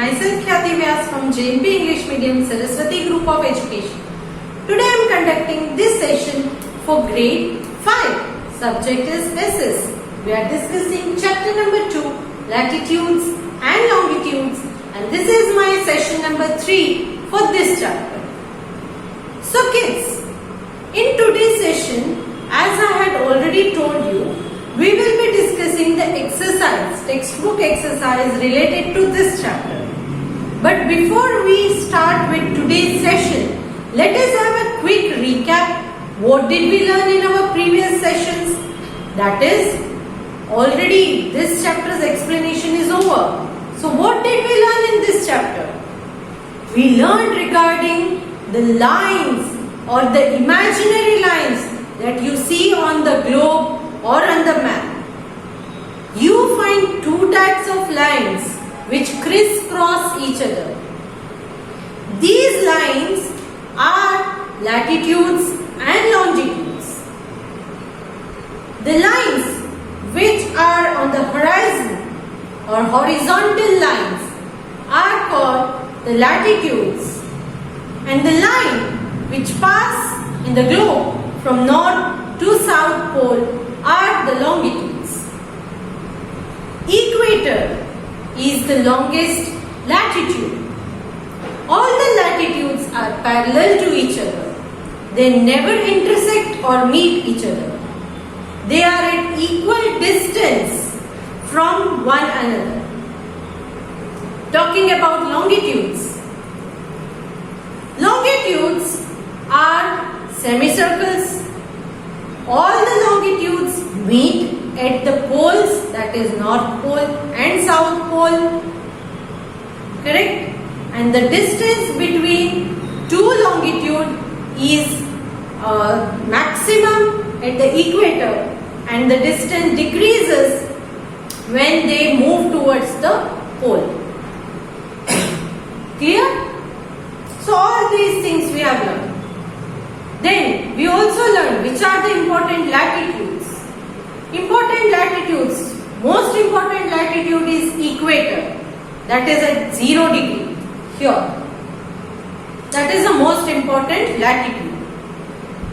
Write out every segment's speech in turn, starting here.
Myself Khyati Vyas from JNP English Medium Saraswati Group of Education. Today I am conducting this session for grade 5. Subject is SS. We are discussing chapter number 2, latitudes and longitudes, and this is my session number 3 for this chapter. So kids, in today's session, as I had already told you, we will be discussing the exercise, textbook exercise related to this chapter. But before we start with today's session, let us have a quick recap. What did we learn in our previous sessions? That is, already this chapter's explanation is over. So what did we learn in this chapter? We learned regarding the lines or the imaginary lines that you see on the globe or on the map. You find two types of lines which crisscross each other. These lines are latitudes and longitudes. The lines which are on the horizon or horizontal lines are called the latitudes, and the line which pass in the globe from north to south pole are the longitudes. Equator is the longest latitude. All the latitudes are parallel to each other. They never intersect or meet each other. They are at equal distance from one another. Talking about longitudes. Longitudes are semicircles. All the longitudes meet at the poles, that is North Pole and South Pole. Correct? And the distance between two longitudes is maximum at the equator, and the distance decreases when they move towards the pole. Clear? So all these things we have learned. Then we also learned which are the important latitudes. Important latitudes, most important latitude is equator, that is at 0 degree here. That is the most important latitude.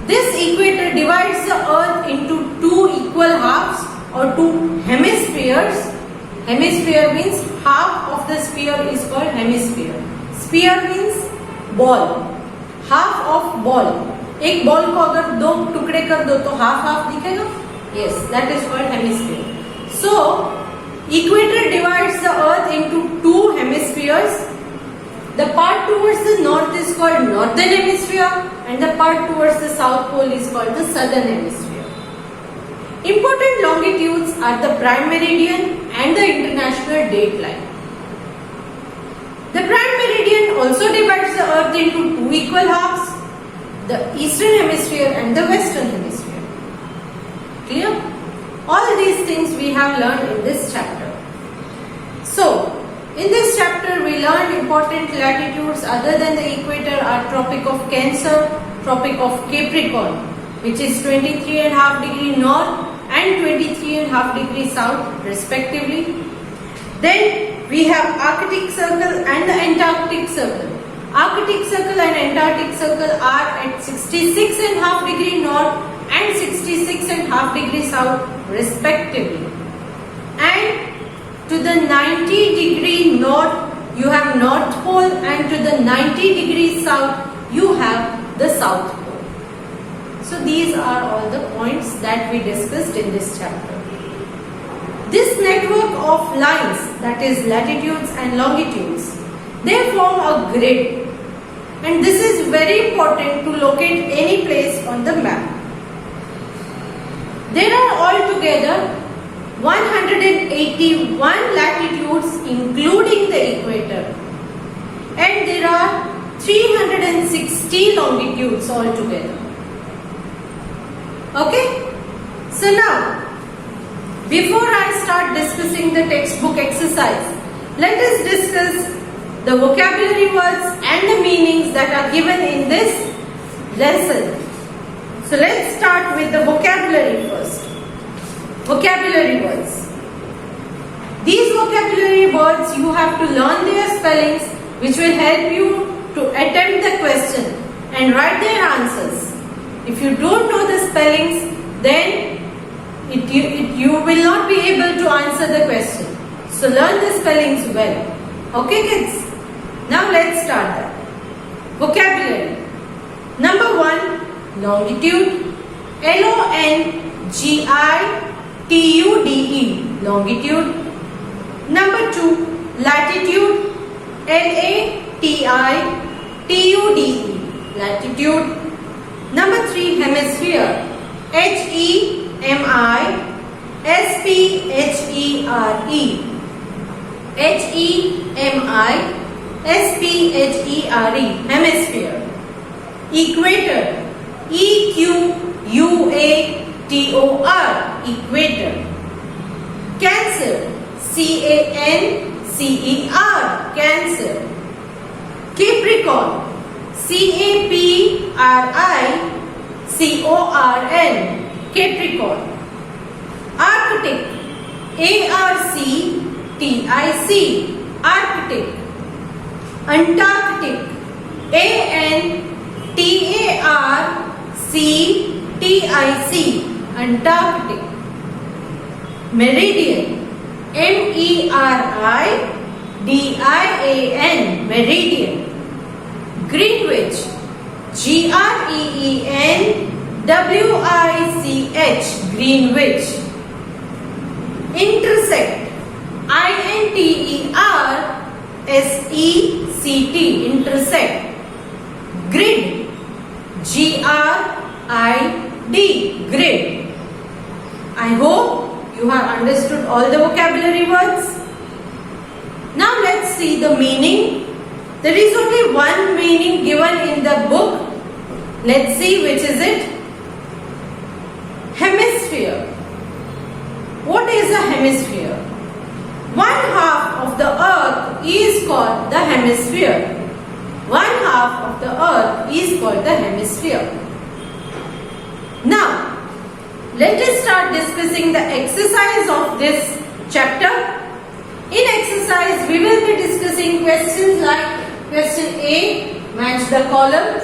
This equator divides the earth into two equal halves or two hemispheres. Hemisphere means half of the sphere is called hemisphere. Sphere means ball. Half of ball. एक ball को अगर दो टुकड़े कर दो तो half half दिखेगा. Yes, that is called hemisphere. So, equator divides the earth into two hemispheres. The part towards the north is called northern hemisphere, and the part towards the south pole is called the southern hemisphere. Important longitudes are the prime meridian and the international date line. The prime meridian also divides the earth into two equal halves, the eastern hemisphere and the western hemisphere. Clear? All these things we have learned in this chapter. So, in this chapter we learned important latitudes other than the equator are Tropic of Cancer, Tropic of Capricorn, which is 23.5 degree north and 23.5 degree south respectively. Then we have Arctic Circle and the Antarctic Circle. Arctic Circle and Antarctic Circle are at 66.5 degree north and 66.5 degree south respectively. And to the 90 degree north you have North Pole, and to the 90 degree south you have the South Pole. So these are all the points that we discussed in this chapter. This network of lines, that is latitudes and longitudes, they form a grid, and this is very important to locate any place on the map. There are altogether 181 latitudes including the equator, and there are 360 longitudes altogether. Okay? So now, before I start discussing the textbook exercise, let us discuss the vocabulary words and the meanings that are given in this lesson. So let's start with the vocabulary first. Vocabulary words. These vocabulary words you have to learn their spellings, which will help you to attempt the question and write their answers. If you don't know the spellings, then you will not be able to answer the question. So learn the spellings well. Okay kids? Now let's start that. Vocabulary. Number 1, longitude. Longitude. Longitude. Number 2, latitude. Latitude. Latitude. Number 3, hemisphere. Hemisphere. Hemisphere. Hemisphere. Equator. Equator. Equator. Cancer. Cancer. Cancer. Capricorn. Capricorn. Capricorn. Arctic. Arctic. Arctic. Antarctic. Antarctic. Antarctic. Meridian. Meridian. Meridian. Greenwich. Greenwich. Greenwich. Intersect. Intersect. Intersect. Grid. Grid. Grid. I hope you have understood all the vocabulary words. Now let's see the meaning. There is only one meaning given in the book. Let's see which is it. Hemisphere. What is a hemisphere? One half of the earth is called the hemisphere. One half of the earth is called the hemisphere. Now, let us start discussing the exercise of this chapter. In exercise, we will be discussing questions like question A, match the columns.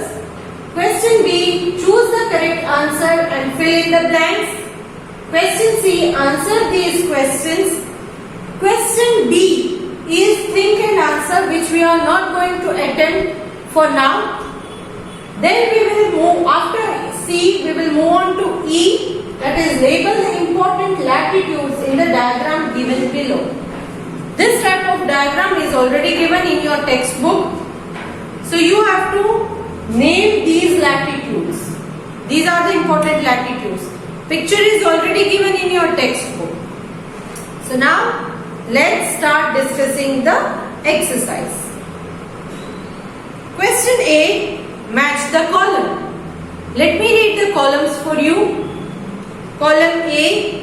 Question B, choose the correct answer and fill in the blanks. Question C, answer these questions. Question D is think and answer, which we are not going to attempt for now. Then we will move, after C, we will move on to E, that is label the important latitudes in the diagram given below. This type of diagram is already given in your textbook. So you have to name these latitudes. These are the important latitudes. Picture is already given in your textbook. So now let's start discussing the exercise. Question A, match the column. Let me read the columns for you. Column A,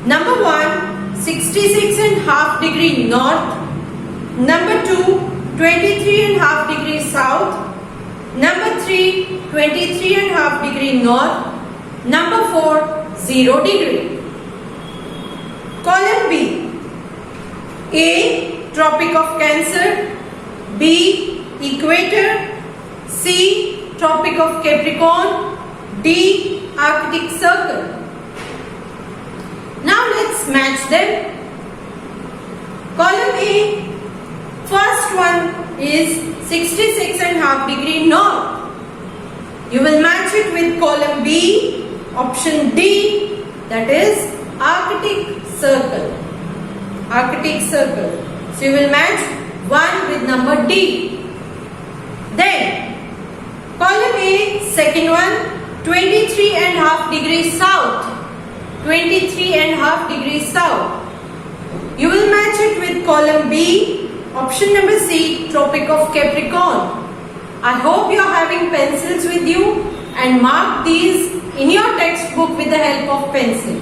number 1, 66.5 degree north. Number 2, 23.5 degree south. Number 3, 23.5 degree north. Number 4, 0 degree. Column B, A, Tropic of Cancer. B, Equator. C, Tropic of Capricorn. D, Arctic Circle. Now let's match them. Column A, first one is 66.5 degree north. You will match it with column B, option D, that is Arctic Circle. Arctic Circle. So you will match 1 with number D. Then column A, second one, 23.5 degrees south. 23.5 degrees south. You will match it with column B, option number C, Tropic of Capricorn. I hope you are having pencils with you and mark these in your textbook with the help of pencil.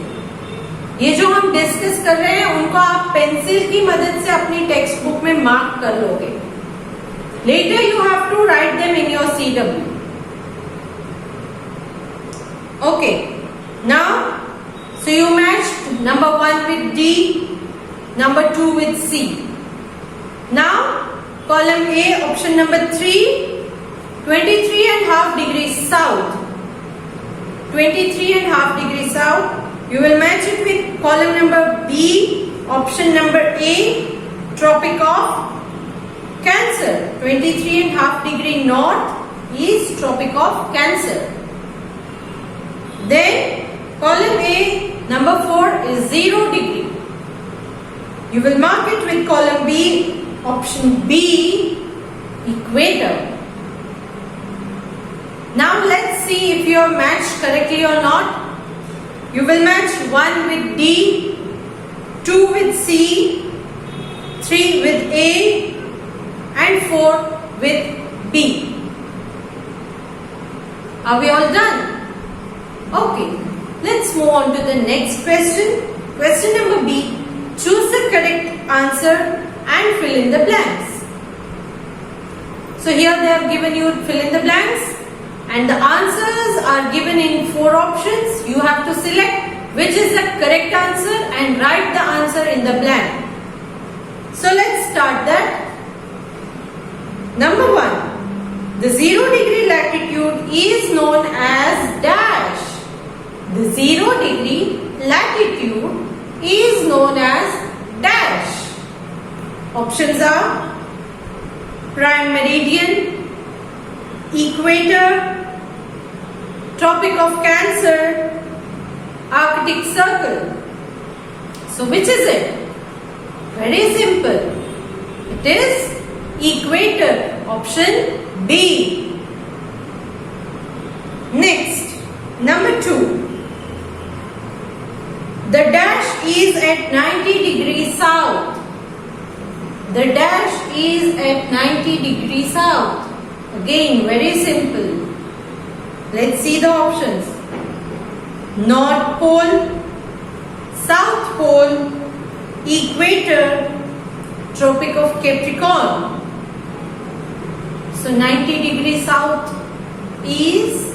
ये जो हम discuss कर रहे हैं उनको आप pencil की मदद से अपनी टेक्स्ट बुक में मार्क कर लोगे. Later you have to write them in your CW. Okay. Now, so you matched number 1 with D, number 2 with C. Now, column A, option number 3, 23.5 degrees south. 23.5 degrees south. You will match it with column number B, option number A, Tropic of Cancer. 23.5 degree north is Tropic of Cancer. Then column A, number 4 is 0 degree. You will mark it with column B, option B, Equator. Now let's see if you are matched correctly or not. You will match 1 with D, 2 with C, 3 with A and 4 with B. Are we all done? Okay, let's move on to the next question. Question number B. Choose the correct answer and fill in the blanks. So here they have given you fill in the blanks and the answers are given in 4 options. You have to select which is the correct answer and write the answer in the blank. So let's start that. Number 1. The 0 degree latitude is known as dash. The 0 degree latitude is known as dash. Options are prime meridian, equator, Tropic of Cancer, Arctic Circle. So which is it? Very simple. It is equator, option B. Next, number 2. The dash is at 90 degrees south. The dash is at 90 degrees south. Again, very simple. Let's see the options. North Pole, South Pole, Equator, Tropic of Capricorn. So 90 degrees south is,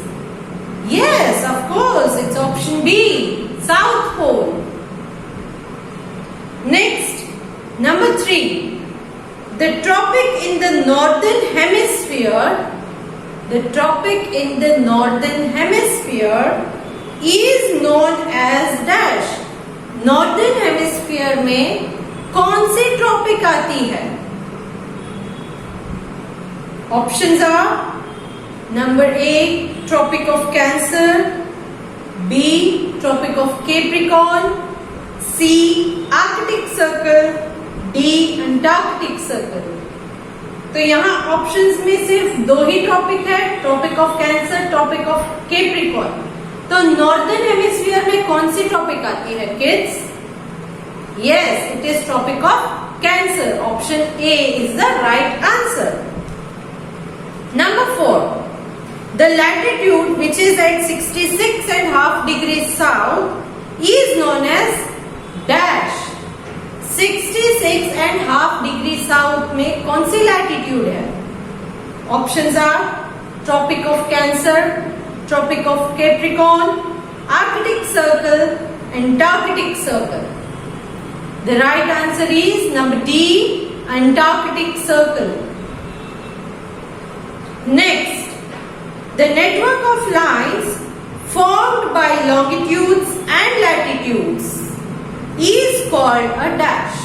yes, of course, it's option B, South Pole. Next, number 3. The tropic in the northern hemisphere, is known as dash. Northern hemisphere में कौन सी tropic आती है? Options are number A, Tropic of Cancer, B, Tropic of Capricorn, C, Arctic Circle, D, Antarctic Circle. तो यहाँ options में सिर्फ 2 ही ट्रॉपिक है, Tropic of Cancer, Tropic of Capricorn. तो नॉर्दर्न हेमिस्फीयर में कौन सी ट्रॉपिक आती है kids? Yes, it is Tropic of Cancer. Option A is the right answer. Number 4. The latitude which is at 66.5 degrees south is known as dash. 66.5 degrees south में कौन सी latitude है? Options are Tropic of Cancer, Tropic of Capricorn, Arctic Circle, Antarctic Circle. The right answer is number D, Antarctic Circle. Next, the network of lines formed by longitudes and latitudes is called a dash.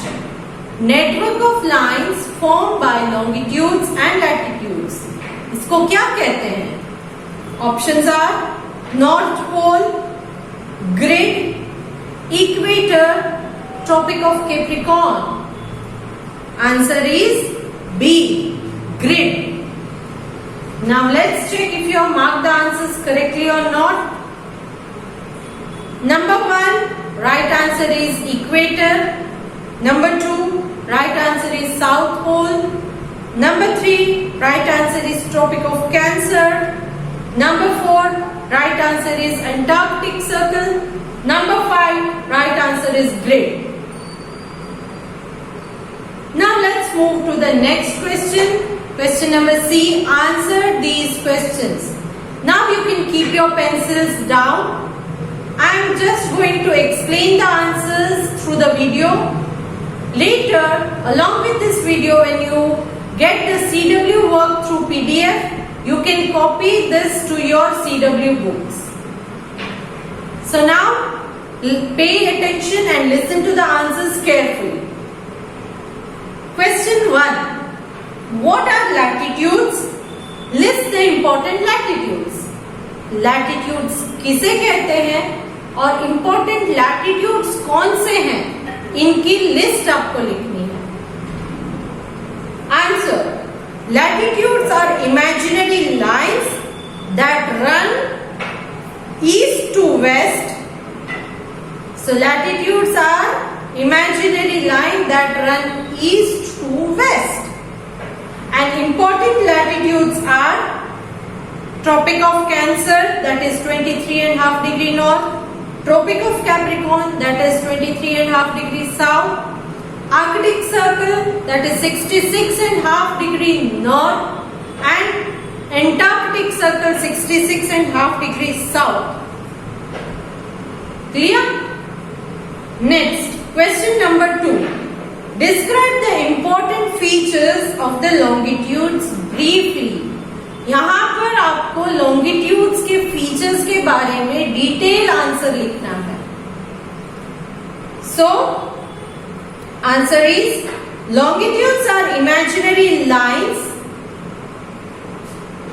Network of lines formed by longitudes and latitudes. इसको क्या कहते हैं? Options are North Pole, Grid, Equator, Tropic of Capricorn. Answer is B, Grid. Now let's check if you have marked the answers correctly or not. Number 1, right answer is equator. Number 2, right answer is South Pole. Number 3, right answer is Tropic of Cancer. Number 4, right answer is Antarctic Circle. Number 5, right answer is Grid. Now let's move to the next question. Question number C. Answer these questions. Now you can keep your pencils down. I am just going to explain the answers through the video. Later, along with this video, when you get the CW work through PDF, you can copy this to your CW books. So now, pay attention and listen to the answers carefully. Question 1. What are latitudes? List the important latitudes. Latitudes किसे कहते हैं और important latitudes कौन से हैं, इनकी list आपको लिखनी है. Answer. Latitudes are imaginary lines that run east to west. So latitudes are imaginary line that run east to west. And important latitudes are Tropic of Cancer, that is 23.5 degree north, Tropic of Capricorn, that is 23.5 degree south, Arctic Circle, that is 66.5 degree north, and Antarctic Circle, 66.5 degree south. Clear? Next, question number 2. Describe the important features of the longitudes briefly. यहाँ पर आपको longitudes के features के बारे में detail answer लिखना है. So, answer is longitudes are imaginary lines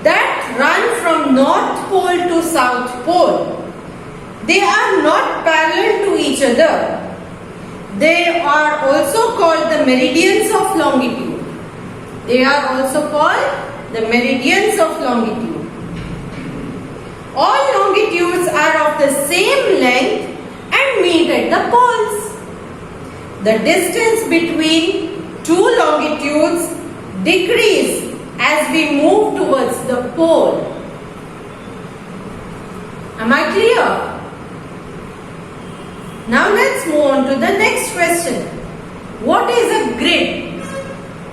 that run from North Pole to South Pole. They are not parallel to each other. They are also called the meridians of longitude. They are also called the meridians of longitude. All longitudes are of the same length and meet at the poles. The distance between two longitudes decrease as we move towards the pole. Am I clear? Now let's move on to the next question. What is a grid?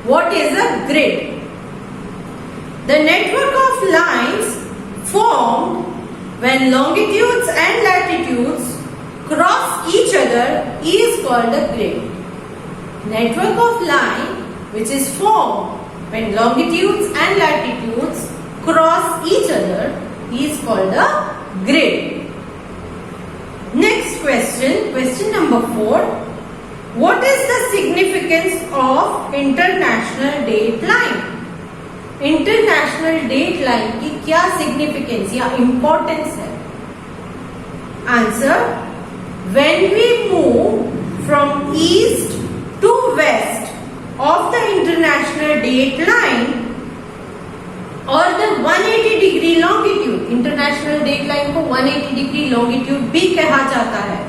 What is a grid? The network of lines formed when longitudes and latitudes cross each other is called a grid. Network of line which is formed when longitudes and latitudes cross each other is called a grid. Next question, question number 4. What is the significance of international date line? International date line की क्या significance या importance है? Answer. When we move from east to west of the international date line or the 180 degree longitude, international date line को 180 degree longitude भी कहा जाता है.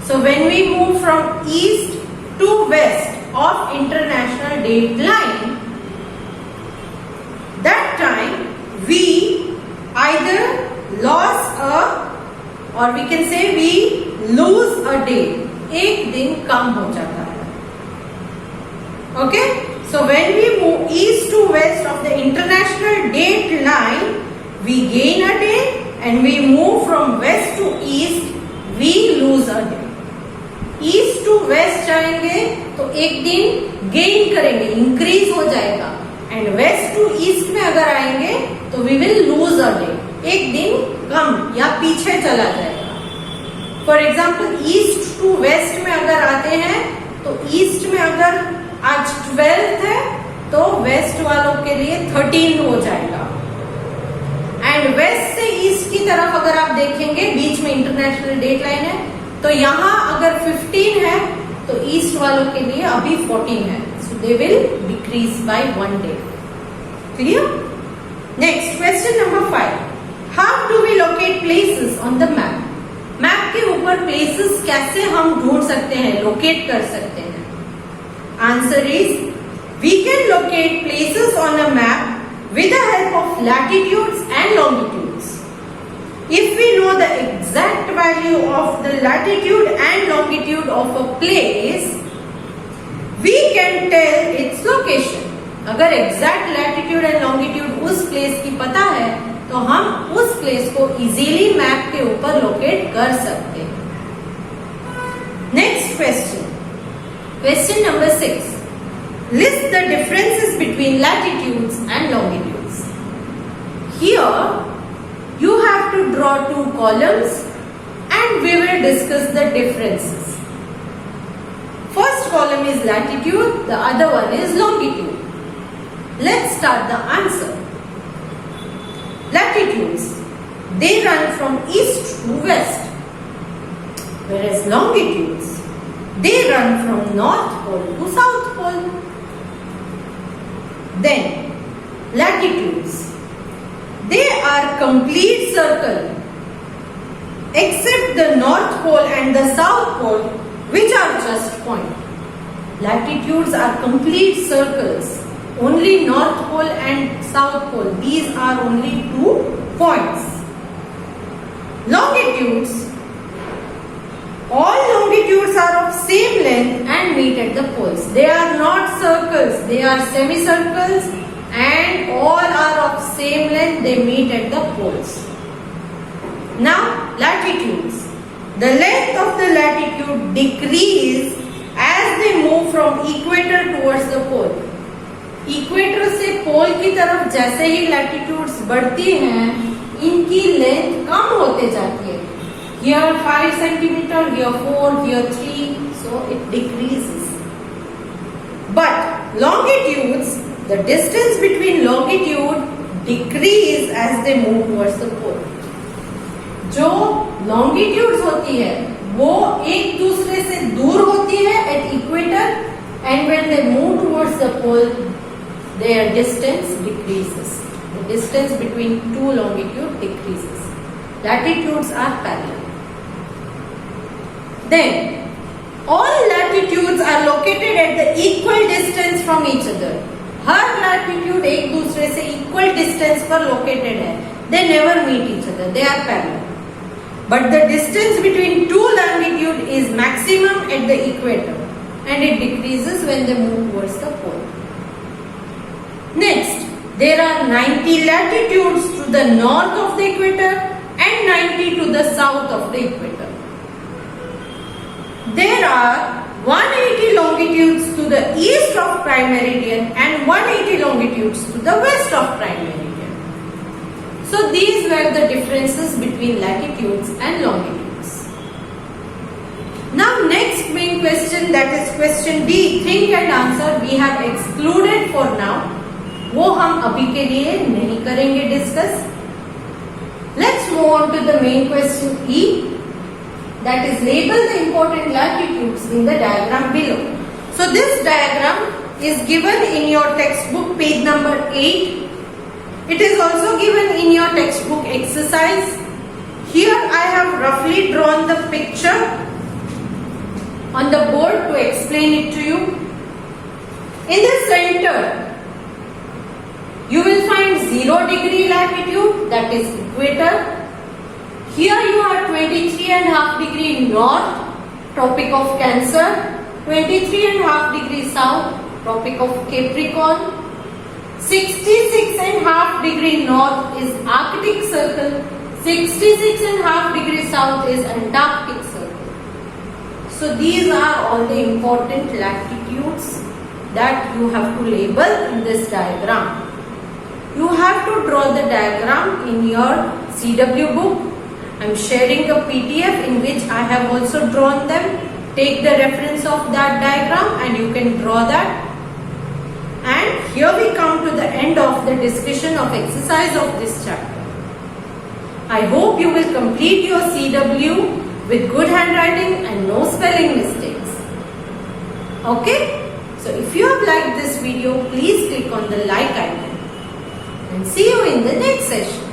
So when we move from east to west of international date line, that time we either lost or we can say we lose a day. एक दिन कम हो जाता है. Okay? So when we move east to west of the international date line, we gain a day, and we move from west to east, we lose a day. East to west जाएंगे तो एक दिन gain करेंगे, increase हो जाएगा, and west to east में अगर आएंगे तो we will lose a day. एक दिन कम या पीछे चला जाएगा. For example, east to west में अगर आते हैं तो east में अगर आज 12th है तो वेस्ट वालों के लिए 13 हो जाएगा. एंड वेस्ट से ईस्ट की तरफ अगर आप देखेंगे, बीच में इंटरनेशनल डेट लाइन है, तो यहाँ अगर 15 है तो ईस्ट वालों के लिए अभी 14 है. So they will decrease by 1 day. Clear? Next question number 5. How do we locate places on the map? Map के ऊपर प्लेसेस कैसे हम ढूंढ सकते हैं, लोकेट कर सकते हैं? Answer is, we can locate places on a map with the help of latitudes and longitudes. If we know the exact value of the latitude and longitude of a place, we can tell its location. अगर exact latitude and longitude उस place की पता है तो हम उस place को easily map के ऊपर locate कर सकते हैं. Next question. Question number 6. List the differences between latitudes and longitudes. Here, you have to draw two columns and we will discuss the differences. First column is latitude, the other one is longitude. Let's start the answer. Latitudes, they run from east to west, whereas longitudes, they run from North Pole to South Pole. Then, latitudes, they are complete circle except the North Pole and the South Pole, which are just point. Latitudes are complete circles. Only North Pole and South Pole, these are only 2 points. Longitudes, all longitudes are of same length and meet at the poles. They are not circles, they are semicircles and all are of same length, they meet at the poles. Now, latitudes. The length of the latitude decrease as they move from equator towards the pole. Equator से पोल की तरफ जैसे ही latitudes बढ़ती हैं, इनकी length कम होते जाती है. Here 5 centimeter, here 4, here 3, so it decreases. But longitudes, the distance between longitude decrease as they move towards the pole. जो longitudes होती है, वो एक दूसरे से दूर होती है at equator, and when they move towards the pole, their distance decreases. The distance between two longitudes decreases. Latitudes are parallel. Then, all latitudes are located at the equal distance from each other. Her latitude एक दूसरे से equal distance पर located है. They never meet each other. They are parallel. But the distance between two longitudes is maximum at the equator, and it decreases when they move towards the pole. Next, there are 90 latitudes to the north of the equator and 90 to the south of the equator. There are 180 longitudes to the east of prime meridian and 180 longitudes to the west of prime meridian. So these were the differences between latitudes and longitudes. Now next main question, that is question D, think and answer, we have excluded for now. वो हम अभी के लिए नहीं करेंगे discuss. Let's move on to the main question E, that is label the important latitudes in the diagram below. So this diagram is given in your textbook page number 8. It is also given in your textbook exercise. Here I have roughly drawn the picture on the board to explain it to you. In the center, you will find 0 degree latitude, that is equator. Here you have 23.5 degree north, Tropic of Cancer, 23.5 degree south, Tropic of Capricorn, 66.5 degree north is Arctic Circle, 66.5 degree south is Antarctic Circle. So these are all the important latitudes that you have to label in this diagram. You have to draw the diagram in your CW book. I am sharing a PDF in which I have also drawn them. Take the reference of that diagram and you can draw that. And here we come to the end of the discussion of exercise of this chapter. I hope you will complete your CW with good handwriting and no spelling mistakes. Okay? So if you have liked this video, please click on the like icon. And see you in the next session.